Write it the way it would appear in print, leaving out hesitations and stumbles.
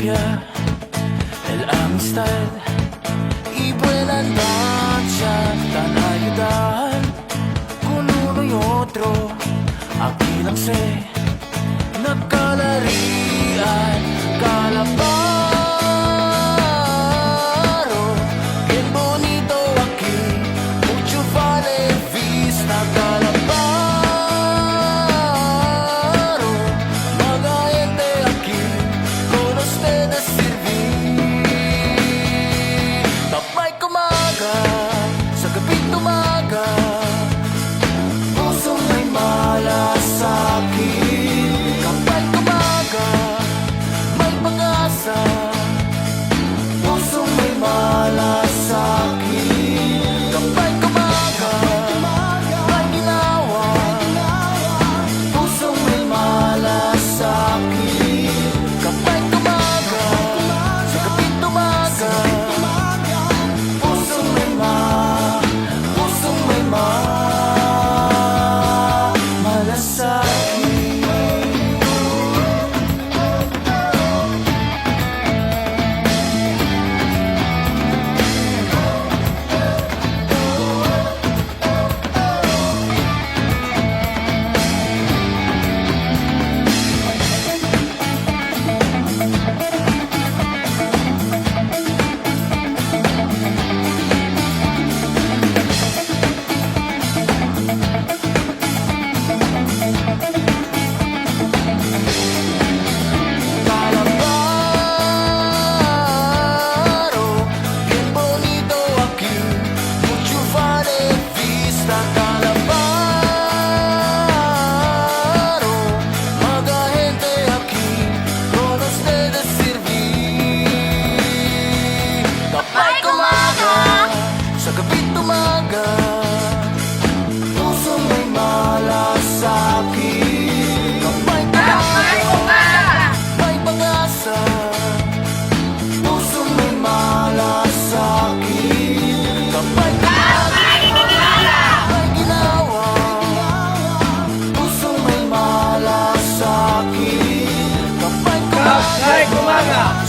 cambia el amistad y buena noche tan ayudar con uno y otro. Aquí lang se nakalarian Calabaro, bien bonito aquí, mucho vale vista Calabaro, mga gente aquí con ustedes servir. Tapay kumaga, sa gabing tumaga, pusong may malasakit. Kapag kumaga, may pag-asa, pusong may malasakit. Kapag kumaga, may ginawa, pusong may malasakit. Kapag kumaga, sa gabing tumaga, pusong may malasakit. Sa gabing tumaga, pusong may malasakit. Kapag kumaga, may pag-asa, pusong may malasakit. Kapag kumaga, may ginawa, pusong may malasakit. Kapag kumaga,